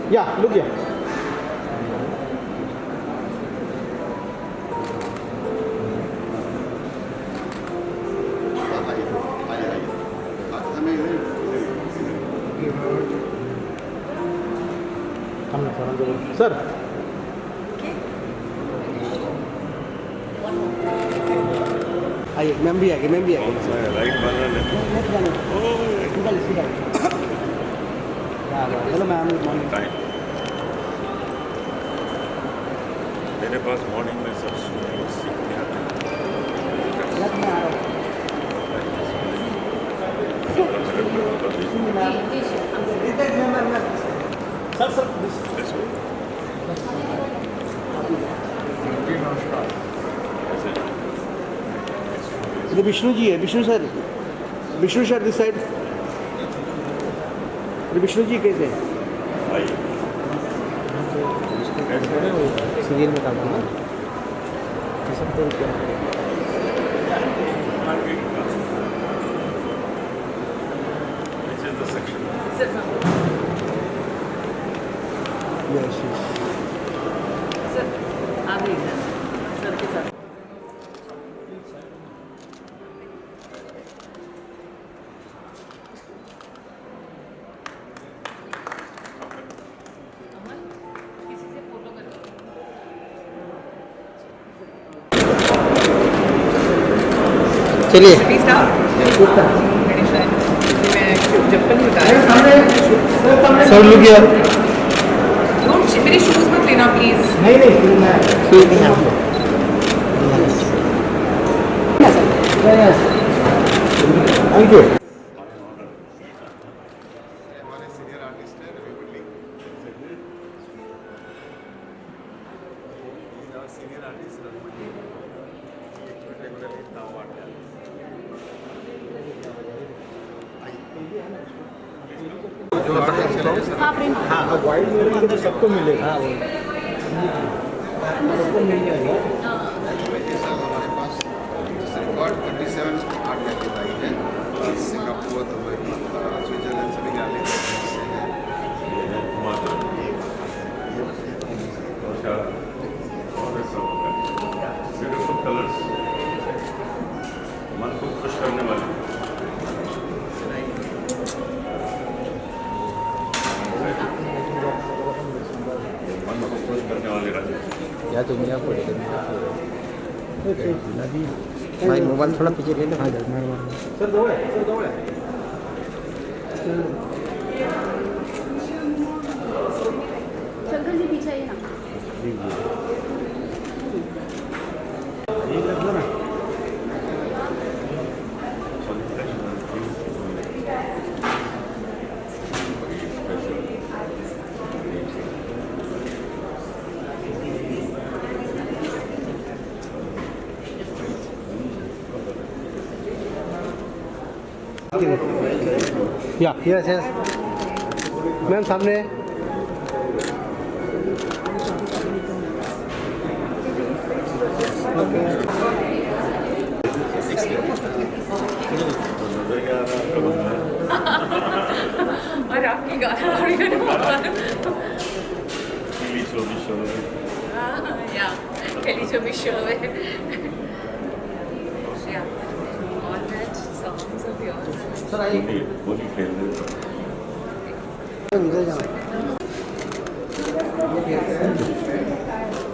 Yeah, look here. Sir. आइए ma'am भी आएगी राइट वाला चलो मैम गुड मॉर्निंग टाइम मेरे पास मॉर्निंग में सब सीखने आते सर सर ये विष्णु जी है Vishnu sir this side Vishnu ji कैसे सीरियल में काम करना सर आप सर के साथ चलिए चप्पल नहीं उतारा सर लुक हियर मेरे शूज मत लेना प्लीज नहीं ठीक है थैंक यू हमारे सीनियर आर्टिस्ट है रवि पल्ली सीनियर आर्टिस्ट रवि पल्ली रेगुलरली नाउ आर्ट हाँ वाइल्ड मिररिंग तो सबको मिलेगा सबको मिल जाएगा हमारे पास रिकॉर्ड 27 आर्ट गैलरी आई है सिंगापुर दुबई स्विट्जरलैंड सभी गैलरी ब्यूटीफुल कलर्स मन को खुश करने वाले मन को खुश करने वाले राज्य या तो मेरा भाई मोबाइल थोड़ा पीछे ले लो सर दो है शंकर जी पीछे आइए ना ये लग ना या यस मैम सामने और आपकी गाना आ रही है या Kelly Show है all that songs of yours sir आइए होली खेल निकल जाना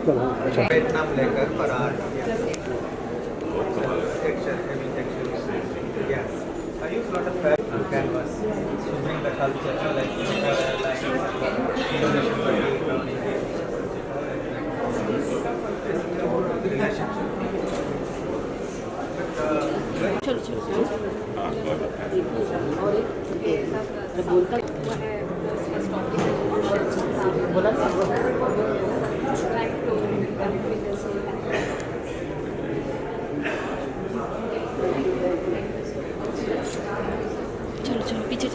वियतनाम लेकर फरार बहुत कमाल है texture, heavy texture. Yes. I use a lot of fabric on canvas to bring the culture like Indonesian body, brownie, relationship. चलो चलो चलो हाँ बहुत अच्छा और एक जब बोलता वो है फर्स्ट टॉपिक बोला राइट टू चलो चलो पीछे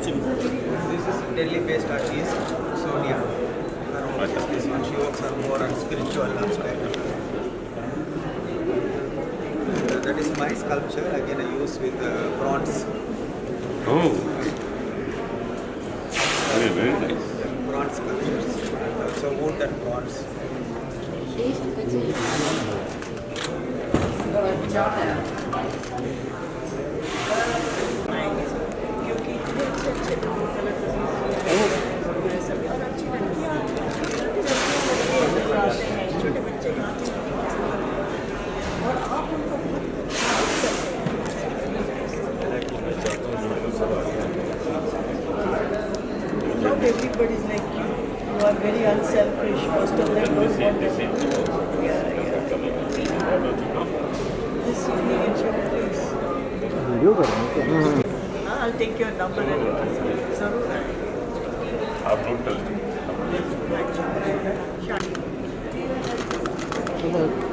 This is Delhi-based artist Sonia. This one she works on more on spiritual aspect. That is my sculpture. Again, I use with bronze. Oh very nice Bronze bronze sculptures and also wood and bronze. Not everybody is like you. You are very unselfish. First of all, don't want yeah. This evening at your place. Video कर रहे हैं क्या? I'll take your number and जरूर आए. आप note कर लीजिए। experiment with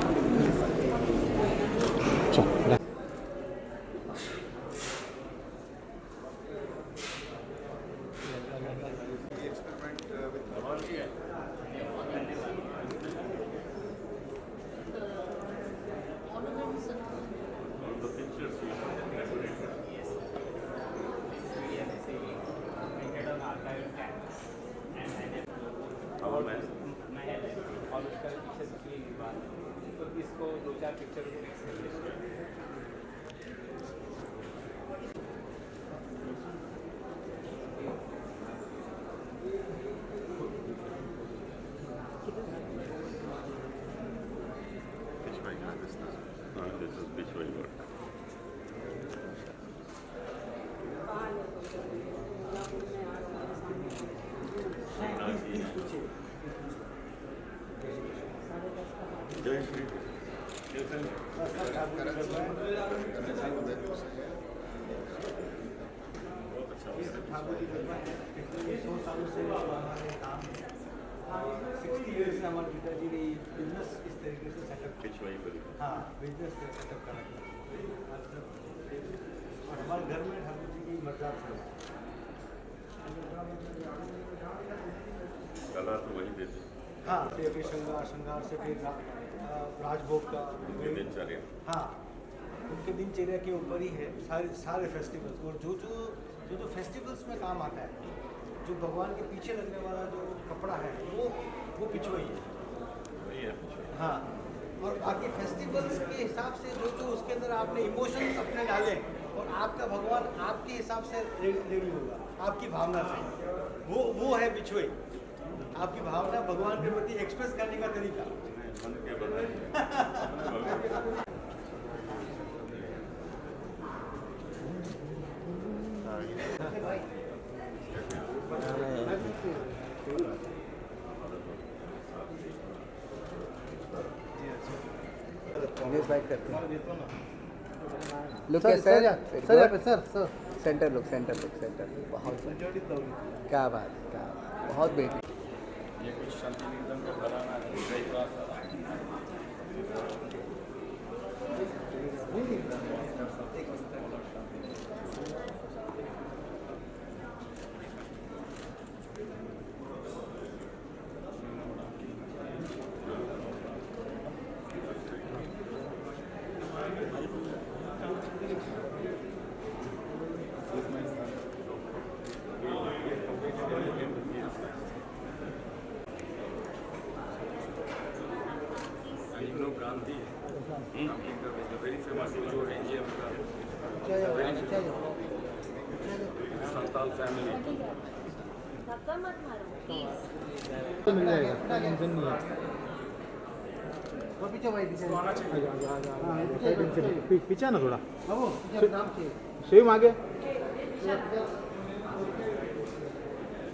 और उसका पीछे की बात तो इसको 2-4 पिक्चर को मिक्स कर लेते हैं। This is visual work. जय श्री हमारे पिताजी ने बिजनेस इस तरीके से सेटअप पिछवाई पर हाँ बिजनेस सेटअप करा और हमारे घर में ठाकुर जी की मर्यादा है कला तो वही देते हाँ से फिर श्रृंगार से फिर राजभोग का उनके दिनचर्या। हाँ उनके दिनचर्या के ऊपर ही है सारे फेस्टिवल्स और जो फेस्टिवल्स में काम आता है जो भगवान के पीछे लगने वाला जो कपड़ा है वो पिछवाई है वही है पिछवाई। हाँ और बाकी फेस्टिवल्स के हिसाब से जो उसके अंदर आपने इमोशंस अपने डाले और आपका भगवान आपके हिसाब से रेडी होगा आपकी भावना से वो है बिछुई आपकी भावना भगवान के प्रति एक्सप्रेस करने का तरीका। मन के बदले look sir sir centre look बहुत क्या बात बहुत बेहतरीन। ये कुछ शांति निकेतन का घराना है। Gandhi, very famous जो NGM का संताल फैमिली मिल जाएगा टेंशन नहीं है। पीछे भाई पीछे ना थोड़ा सेम आगे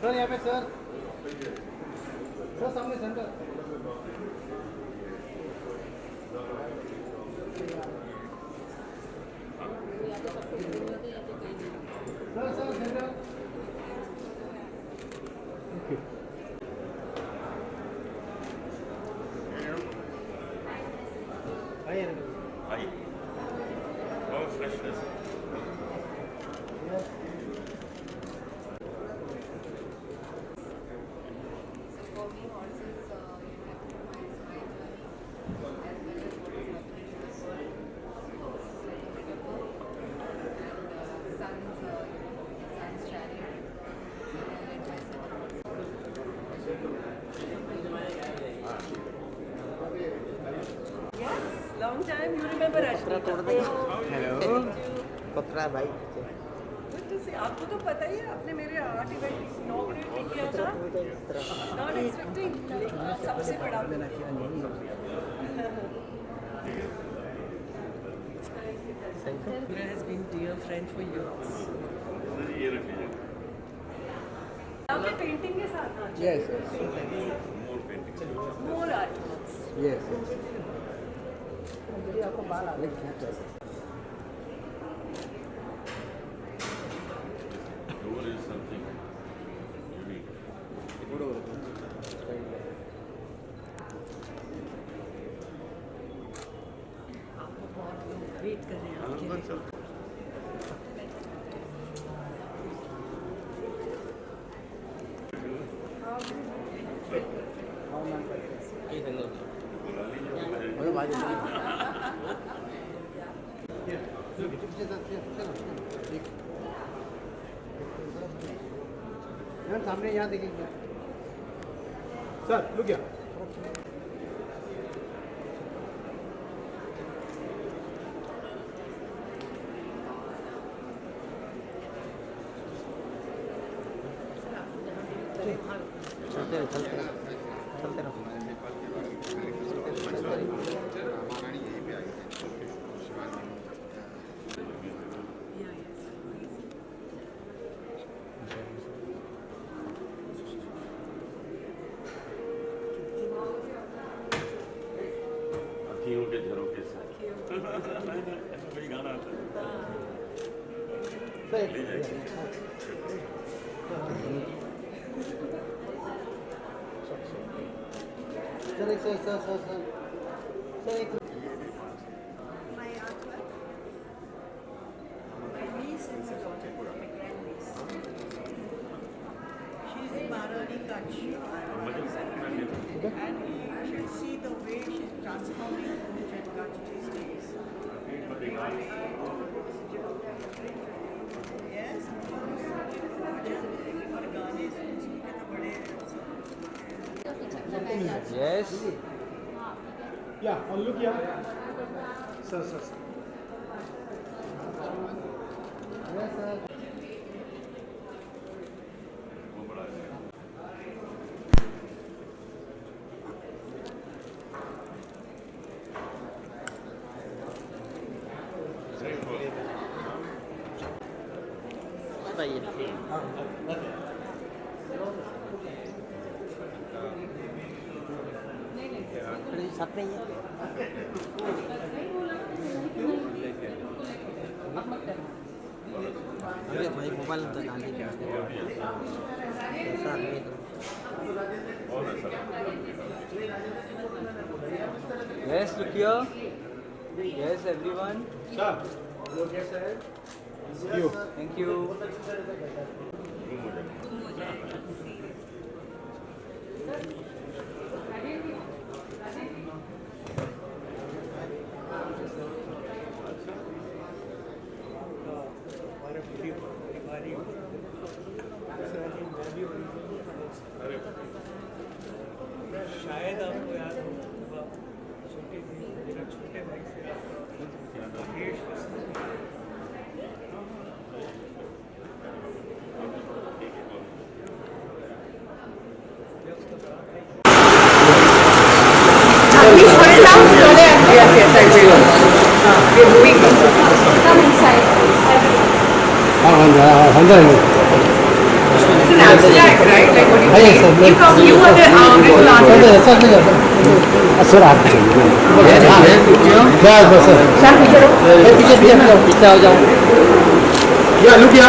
सर यहाँ पे सर सामने centre sir centre okay I बहुत फ्रेशनेस पर रजनी हेलो पत्रा भाई Good to see. आपको तो पता ही है आपने मेरे आर्ट इवेंट इनॉग्रेट भी किया था नॉट एक्सपेक्टिंग सबसे बड़ा Sandra has been dear friend for years. आपने पेंटिंग के साथ ना यस more artworks. यस आपको बाल आ गए क्या चाहिए Door is something unique. आपको बहुत लोग वेट कर रहे हैं आपके लिए सामने यहाँ देखिए सर लुक या चलते रहो चलते रहो महारानी यहीं पे आई है शिवानी अखियों के झरोखे से वही गाना था ले जाइए सर एक सर एक My artwork. My niece and my daughter, my grandniece. She's the Maharani Kanchi. And you should see the way she's transforming Gunjan Kanch these days. Yes, और गाने सुन के तो बड़े यस या और लुक या सर वो बड़ा है साथ में ही है भाई मोबाइल तो डाल दीजिए ऐसा नहीं और ऐसा Yes, look here. Yes, everyone. Sir Thank you. गुम हो जाएगा शायद आपको याद होगा छोटे थे मेरा छोटे भाई से महेश वस्तु Please put it down. Yes, yes, I will. We're moving. Come inside. It's an abstract, right? Like what you say. You are the visual artist. या लुक या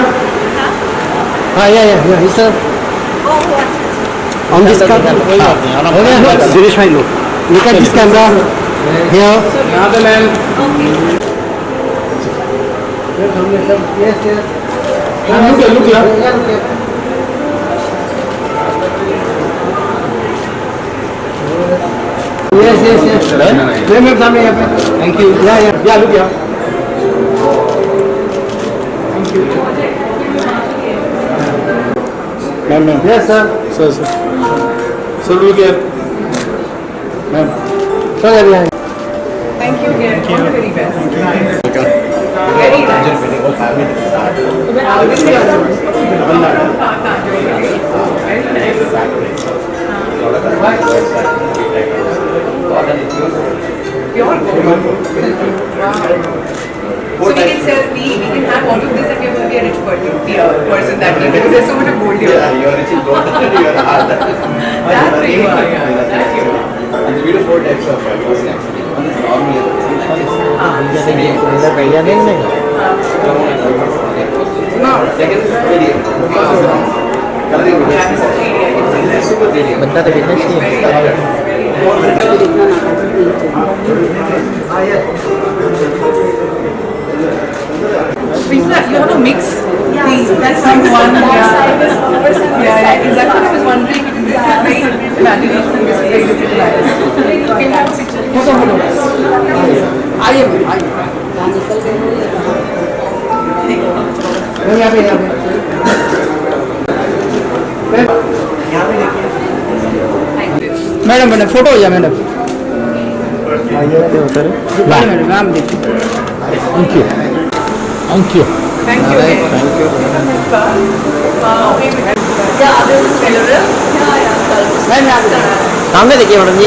हाँ या इस on this camera Suresh bhai look at this camera here यहाँ पे ma'am yes look या yes ma'am सामने यहाँ पे thank you या लुक या ma'am yes sir sir look या मैम सर अभी आए Thank you again. All the very best. Very nice. This is pure gold. So we can sell, we can have all of this and we're going to be a rich person that way because there's so much of gold here. Yeah, you are rich in gold. You are hard. That way you are, yeah. That you are. And we do 4 types of fibers actually. One is normal. Second is radiant. Coloring super radiant. बंदा तो business ही है You have a mix. That's like one. Yeah, exactly. That's what I was wondering. This is very imagination. This is very utilized. We have a picture. Madam madam photo हो जाए madam madam नाम देखिए thank you thank you Thank you. Thank you सामने देखिए madam जी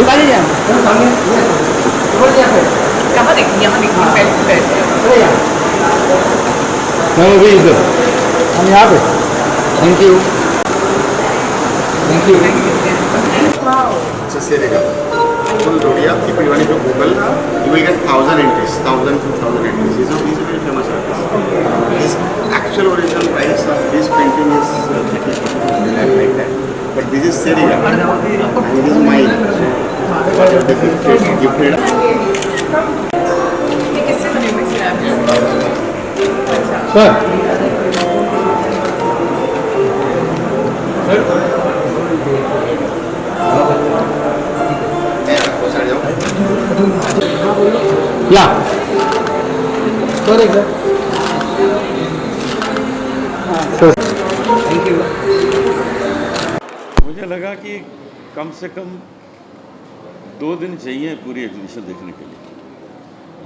कहाँ देखिए? यहाँ देखिए पैसे अभी इधर हम यहाँ पे thank you thank you It's a Seriga. Full Rodia. If you want to Google, you will get 1,000 entries, 1,000 to 1,000 entries. He's a very famous artist. His actual original price of this painting is 30 like that. But this is Seriga. And this is mine. So, gifted. ये किससे बने हुए ceramic? अच्छा sir या sir मुझे लगा कि कम से कम 2 दिन चाहिए पूरी एग्जीबिशन देखने के लिए।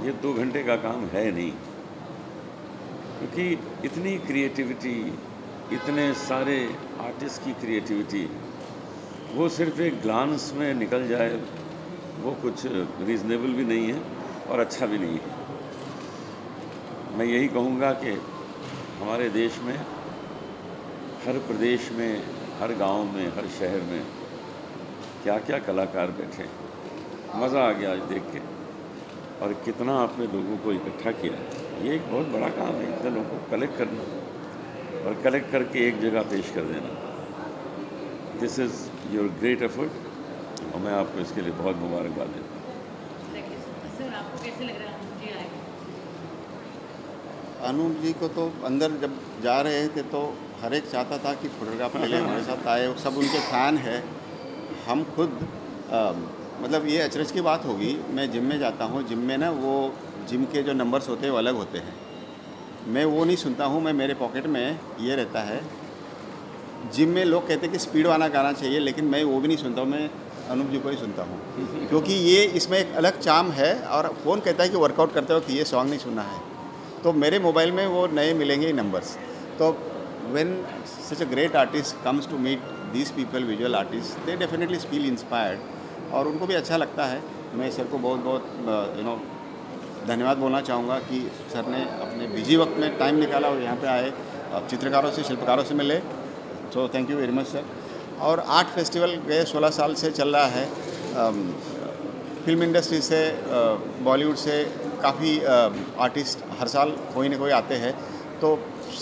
ये 2 घंटे का काम है नहीं, क्योंकि इतनी क्रिएटिविटी, इतने सारे आर्टिस्ट की क्रिएटिविटी, वो सिर्फ एक ग्लांस में निकल जाए वो कुछ रीज़नेबल भी नहीं है और अच्छा भी नहीं है। मैं यही कहूँगा कि हमारे देश में हर प्रदेश में, हर गांव में, हर शहर में क्या क्या कलाकार बैठे। मज़ा आ गया आज देख के, और कितना आपने लोगों को इकट्ठा किया है। ये एक बहुत बड़ा काम है, इतने लोगों को कलेक्ट करना और कलेक्ट करके एक जगह पेश कर देना। This is your great effort और मैं आपको इसके लिए बहुत मुबारकबाद देता हूँ। अनूप जी को तो अंदर जब जा रहे थे तो हर एक चाहता था कि फोटोग्राफ के लिए हमारे साथ आए, सब उनके फ़ैन हैं। हम खुद मतलब ये अचरज की बात होगी, मैं जिम में जाता हूँ, जिम में ना वो जिम के जो नंबर्स होते हैं वो अलग होते हैं। मैं वो नहीं सुनता हूँ, मैं मेरे पॉकेट में ये रहता है। जिम में लोग कहते हैं कि स्पीड वाला गाना चाहिए, लेकिन मैं वो भी नहीं सुनता हूँ, मैं अनूप जी को ही सुनता हूँ, क्योंकि ये इसमें एक अलग चार्म है। और कौन कहता है कि वर्कआउट करते हो कि ये सॉन्ग नहीं सुनना है, तो मेरे मोबाइल में वो नए मिलेंगे ही नंबर्स। तो when such a great artist comes to meet these people, visual artist, they definitely feel inspired और उनको भी अच्छा लगता है। मैं सर को बहुत बहुत धन्यवाद बोलना चाहूँगा कि सर ने अपने बिजी वक्त में टाइम निकाला और यहाँ पे आए, चित्रकारों से, शिल्पकारों से मिले। So thank you very much sir. और आर्ट फेस्टिवल गए 16 साल से चल रहा है। फिल्म इंडस्ट्री से, बॉलीवुड से काफ़ी आर्टिस्ट हर साल कोई ना कोई आते हैं। तो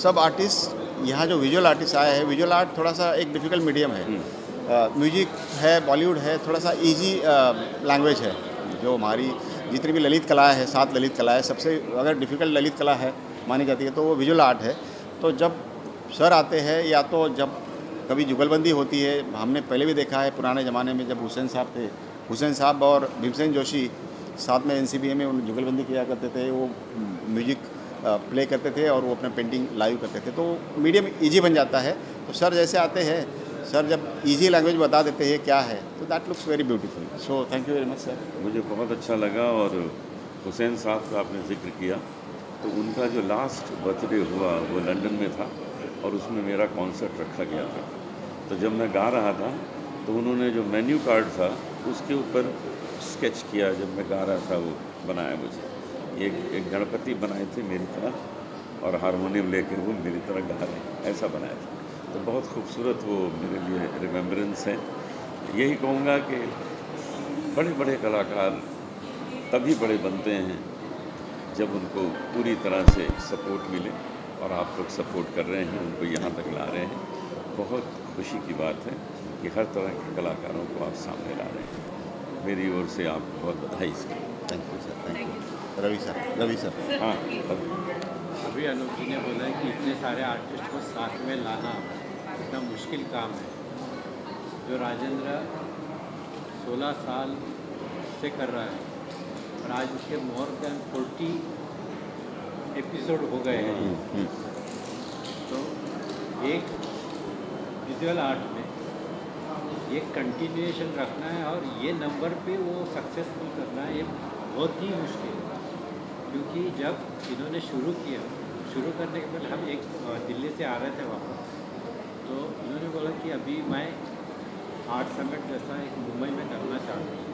सब आर्टिस्ट यहाँ जो विजुअल आर्टिस्ट आए हैं, विजुअल आर्ट थोड़ा सा एक डिफ़िकल्ट मीडियम है। म्यूजिक है, बॉलीवुड है, थोड़ा सा इजी लैंग्वेज है। जो हमारी जितनी भी ललित कला है, 7 ललित कला है, सबसे अगर डिफ़िकल्ट ललित कला है मानी जाती है तो वो विजुअल आर्ट है। तो जब सर आते हैं या तो जब कभी जुगलबंदी होती है, हमने पहले भी देखा है पुराने ज़माने में जब हुसैन साहब थे, हुसैन साहब और भीमसेन जोशी साथ में NCBA में उन जुगलबंदी किया करते थे। वो म्यूजिक प्ले करते थे और वो अपना पेंटिंग लाइव करते थे, तो मीडियम इजी बन जाता है। तो सर जैसे आते हैं, सर जब इजी लैंग्वेज बता देते हैं क्या है, तो that looks very beautiful. So thank you very much sir. मुझे बहुत अच्छा लगा और हुसैन साहब का आपने जिक्र किया, तो उनका जो लास्ट बर्थडे हुआ वो लंदन में था और उसमें मेरा कॉन्सर्ट रखा गया था। तो जब मैं गा रहा था तो उन्होंने जो मेन्यू कार्ड था उसके ऊपर स्केच किया, जब मैं गा रहा था वो बनाया मुझे। एक गणपति बनाए थे मेरी तरह और हारमोनियम लेकर वो मेरी तरह गा रहे हैं, ऐसा बनाया था। तो बहुत खूबसूरत वो मेरे लिए रिमेम्बरेंस है। यही कहूँगा कि बड़े बड़े कलाकार तभी बड़े बनते हैं जब उनको पूरी तरह से सपोर्ट मिले, और आप लोग सपोर्ट कर रहे हैं, उनको यहाँ तक ला रहे हैं। बहुत खुशी की बात है कि हर तरह के कलाकारों को आप सामने ला रहे हैं। मेरी ओर से आप बहुत बधाई इसकी। Thank you sir, thank you. Ravi sir. हाँ, अभी अनूप जी ने बोला है कि इतने सारे आर्टिस्ट को साथ में लाना इतना मुश्किल काम है। जो राजेंद्र 16 साल से कर रहा है और आज उसके मोर देन 40 एपिसोड हो गए हैं। तो एक विजुअल आर्ट में ये कंटिन्यूएशन रखना है और ये नंबर पे वो सक्सेसफुल करना है, ये बहुत ही मुश्किल है। क्योंकि जब इन्होंने शुरू करने के पहले हम एक दिल्ली से आ रहे थे वापस, तो इन्होंने बोला कि अभी मैं आर्ट समिट जैसा एक मुंबई में करना चाहता हूँ।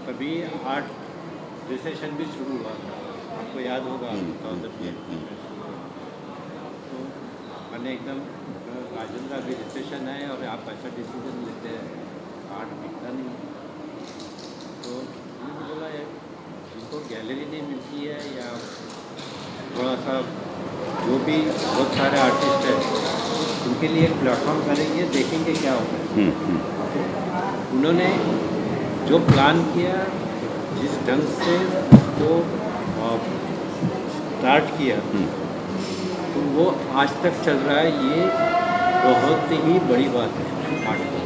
तभी आर्ट रिसेशन भी शुरू हुआ था, आपको याद होगा 2000 में। तो मैंने एकदम राजेंद्र अभी रिसेशन है और आप ऐसा डिसीजन लेते हैं, आर्ट बिकता नहीं। तो मैंने बोला जिनको गैलरी नहीं मिलती है या थोड़ा सा जो भी बहुत सारे आर्टिस्ट हैं उनके लिए एक प्लेटफॉर्म करेंगे, देखेंगे क्या होता है। उन्होंने जो प्लान किया, जिस ढंग से उसको स्टार्ट किया, तो वो आज तक चल रहा है। ये बहुत ही बड़ी बात है आर्ट को।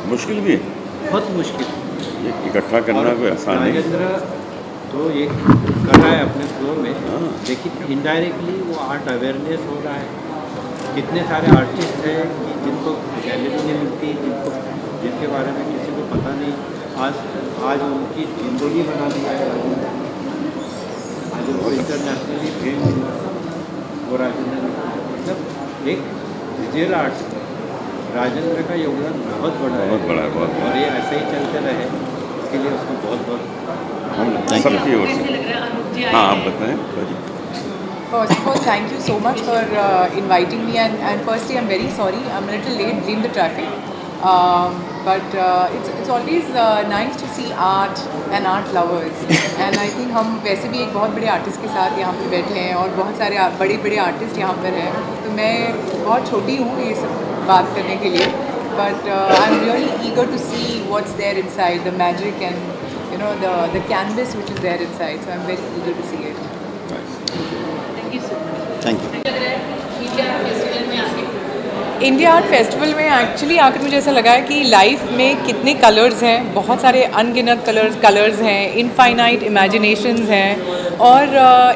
मुश्किल भी है, बहुत मुश्किल। ये इकट्ठा करना कोई आसान नहीं। राजेंद्र तो एक कर रहा है अपने फ्लो में, लेकिन इनडायरेक्टली वो आर्ट अवेयरनेस हो रहा है। कितने सारे आर्टिस्ट हैं कि जिनको गैलरी नहीं मिलती, जिनके बारे में किसी को पता नहीं, आज उनकी जिंदगी बना दिया है। आज उनको इंटरनेशनली फेम मिला वो राजेंद्र। मतलब एक विजुअल आर्ट राजेंद्र का योगदान बहुत बड़ा है, बहुत बड़ा है, बहुत बड़ा। और ये ऐसे ही चलते रहे, इसके लिए उसको बहुत बहुत हम सबकी ओर से। हाँ, आप बताएं। First of all, thank you so much for inviting me, and firstly, I'm very sorry. I'm a little late, blame the traffic. But it's always nice to see art and art lovers. And I think हम वैसे भी एक बहुत बड़े artist के साथ यहाँ पे बैठे हैं और बहुत सारे बड़े बड़े आर्टिस्ट यहाँ पर हैं। तो मैं बहुत छोटी हूँ ये सब बात करने के लिए, but I'm really eager to see what's there inside, the magic and the canvas which is there inside. So I'm very eager to see it. Thank you so much. Thank you. India art festival में actually आकर मुझे ऐसा लगा है कि life में कितने colours हैं, बहुत सारे अनगिनत कलर्स हैं, इनफाइनाइट इमेजिनेशंस हैं, और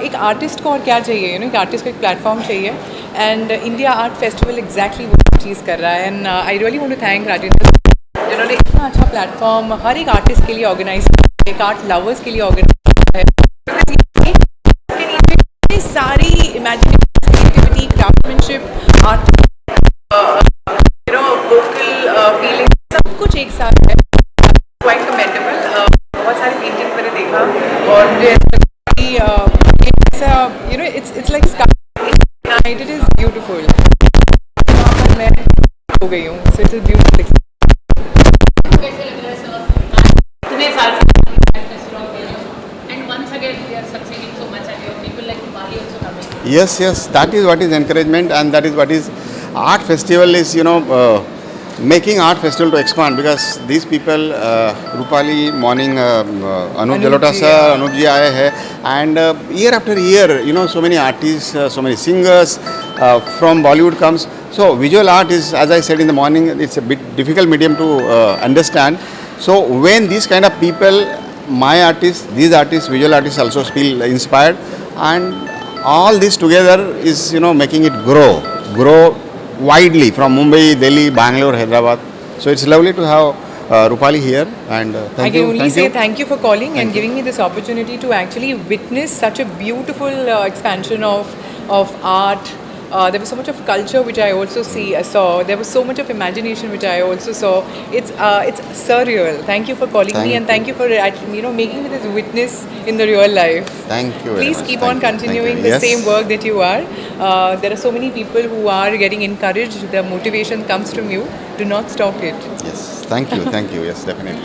एक आर्टिस्ट को और क्या चाहिए, एक आर्टिस्ट को एक प्लेटफॉर्म चाहिए। And India art festival exactly वो चीज़ कर रहा है। And I really want to thank Rajendra जिन्होंने इतना अच्छा प्लेटफॉर्म हर एक आर्टिस्ट के लिए ऑर्गेनाइज किया, एक आर्ट लवर्स के लिए ऑर्गेनाइज किया है। इतनी सारी imagination, creativity, craftsmanship, art, vocal feeling, सब कुछ एक साथ है। Quite commendable. बहुत सारी पेंटिंग्स मैंने देखा और मुझे ऐसा it's like sky, it is beautiful. वहाँ पर मैं हो गई हूँ, सो इट्स अ ब्यूटीफुल। कैसे लग रहा है सर? इतने साल and once again we are succeeding so much and your people like Bali also coming. Yes, that is what is encouragement, and that is what is art festival is, making art festival to expand, because these people, Rupali, morning, Anup Jalota sir, Anup ji aaye hai, and year after year, so many artists, so many singers from Bollywood comes. So visual art is, as I said in the morning, it's a bit difficult medium to understand. So when these kind of people, my artists, these artists, visual artists also feel inspired, and all this together is, making it grow widely from Mumbai, Delhi, Bangalore, Hyderabad. So it's lovely to have Rupali here, and I thank can you. only Thank say you. thank you for calling and Thank you. giving me this opportunity to actually witness such a beautiful expansion of art. There was so much of culture which I also saw. There was so much of imagination which I also saw. It's surreal. Thank you for calling Thank me, and you. thank you for making me this witness in the real life. Thank you very Please much. keep Thank on you. Thank continuing you. the Yes. same work that you are. There are so many people who are getting encouraged. The motivation comes from you. Do not stop it. Yes. Thank you. Thank you. Yes, definitely.